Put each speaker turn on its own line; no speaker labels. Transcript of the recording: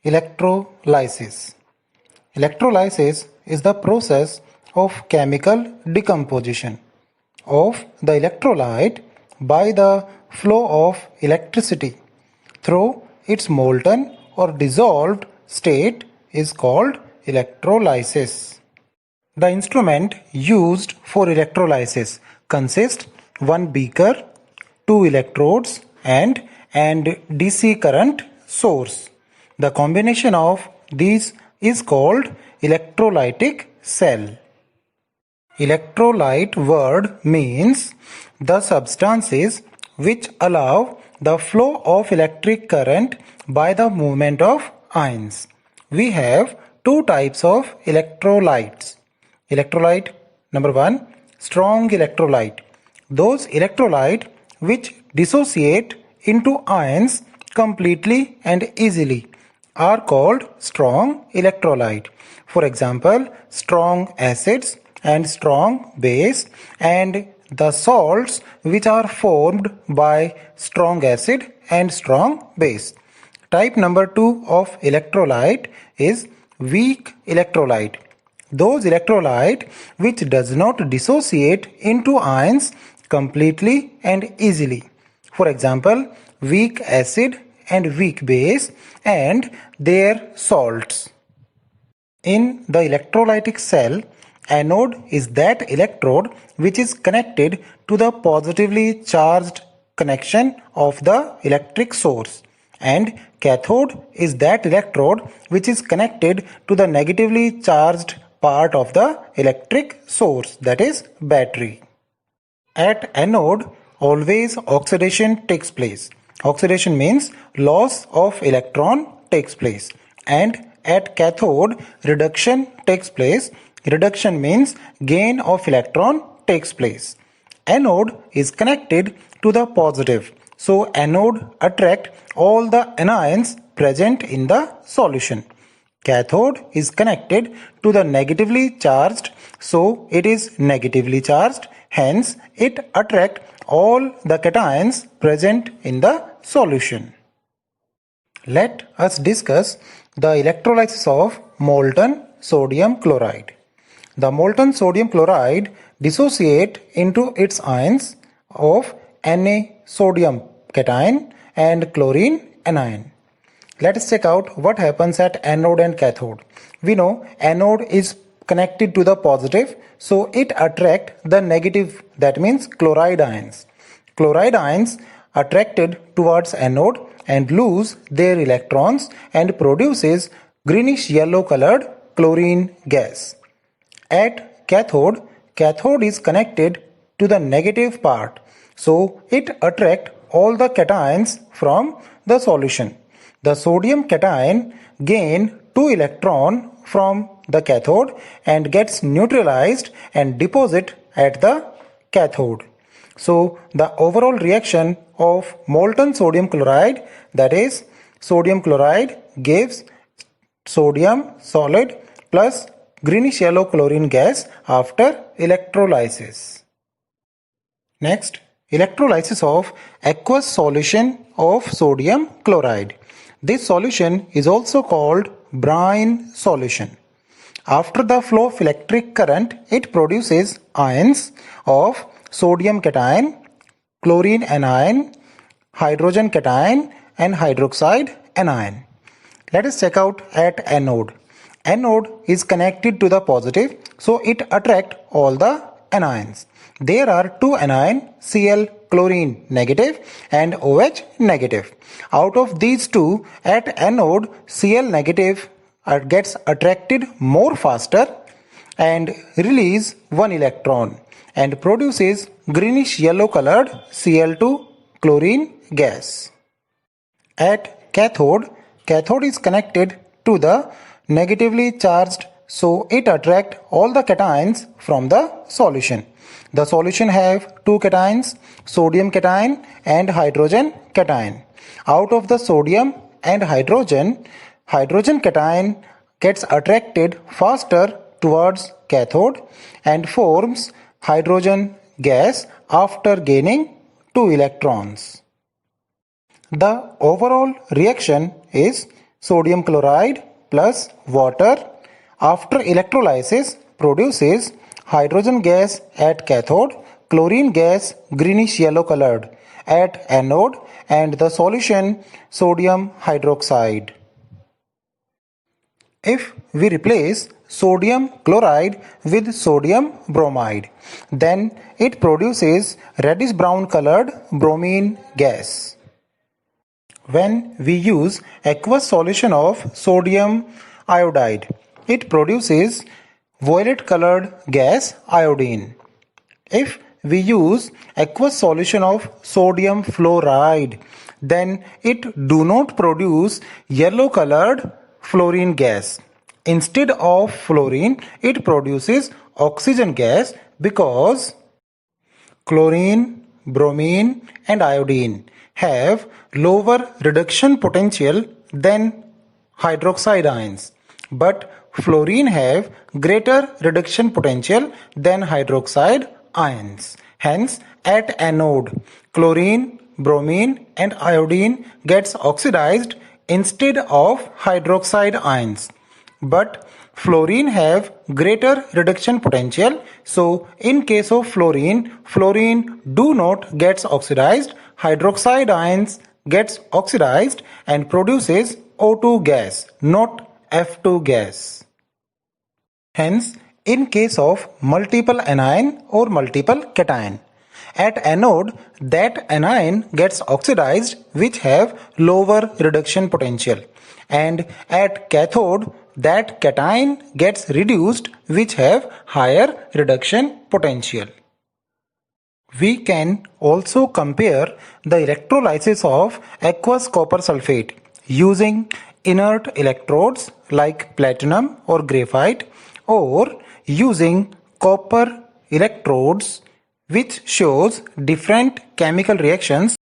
Electrolysis. Electrolysis is the process of chemical decomposition of the electrolyte by the flow of electricity through its molten or dissolved state is called electrolysis. The instrument used for electrolysis consists one beaker, two electrodes and DC current source. The combination of these is called electrolytic cell. Electrolyte word means the substances which allow the flow of electric current by the movement of ions. We have two types of electrolytes. Electrolyte number 1, strong electrolyte. Those electrolyte which dissociate into ions completely and easily are called strong electrolyte. For example, strong acids and strong base and the salts which are formed by strong acid and strong base. Type number 2 of electrolyte is weak electrolyte. Those electrolyte which does not dissociate into ions completely and easily. For example, weak acid and weak base and their salts. In the electrolytic cell, anode is that electrode which is connected to the positively charged connection of the electric source, and cathode is that electrode which is connected to the negatively charged part of the electric source, that is battery. At anode, always oxidation takes place. Oxidation means loss of electron takes place. And at cathode, reduction takes place. Reduction means gain of electron takes place. Anode is connected to the positive. So anode attract all the anions present in the solution. Cathode is connected to the negatively charged, so it is negatively charged. Hence, it attracts all the cations present in the solution. Let us discuss the electrolysis of molten sodium chloride. The molten sodium chloride dissociate into its ions of Na sodium cation and chlorine anion. Let us check out what happens at anode and cathode. We know anode is connected to the positive, so it attracts the negative, that means chloride ions. Chloride ions attracted towards anode and lose their electrons and produces greenish yellow colored chlorine gas. At cathode, cathode is connected to the negative part, so it attracts all the cations from the solution. The sodium cation gain 2 electrons from the cathode and gets neutralized and deposit at the cathode. So the overall reaction of molten sodium chloride, that is sodium chloride, gives sodium solid plus greenish yellow chlorine gas after electrolysis. Next, electrolysis of aqueous solution of sodium chloride. This solution is also called brine solution. After the flow of electric current, it produces ions of sodium cation, chlorine anion, hydrogen cation and hydroxide anion. Let us check out at anode. Anode is connected to the positive, so it attracts all the anions. There are two anions, Cl chlorine negative and OH negative. Out of these two, at anode, Cl negative gets attracted more faster and release one electron and produces greenish yellow colored Cl2 chlorine gas. At cathode, cathode is connected to the negatively charged, so it attracts all the cations from the solution. The solution have two cations, sodium cation and hydrogen cation. Out of the sodium and hydrogen, hydrogen cation gets attracted faster towards cathode and forms hydrogen gas after gaining 2 electrons. The overall reaction is sodium chloride plus water after electrolysis produces hydrogen gas at cathode, chlorine gas greenish yellow colored at anode, and the solution sodium hydroxide. If we replace sodium chloride with sodium bromide, then it produces reddish brown colored bromine gas. When we use aqueous solution of sodium iodide, it produces violet colored gas iodine. If we use aqueous solution of sodium fluoride, then it do not produce yellow colored fluorine gas. Instead of fluorine, it produces oxygen gas because chlorine, bromine and iodine have lower reduction potential than hydroxide ions, but fluorine have greater reduction potential than hydroxide ions. Hence, at anode, chlorine, bromine and iodine gets oxidized instead of hydroxide ions. But fluorine have greater reduction potential, so in case of fluorine do not gets oxidized, hydroxide ions gets oxidized and produces O2 gas, not F2 gas. Hence, in case of multiple anion or multiple cation, at anode that anion gets oxidized which have lower reduction potential, and at cathode that cation gets reduced which have higher reduction potential. We can also compare the electrolysis of aqueous copper sulfate using inert electrodes like platinum or graphite, or using copper electrodes which shows different chemical reactions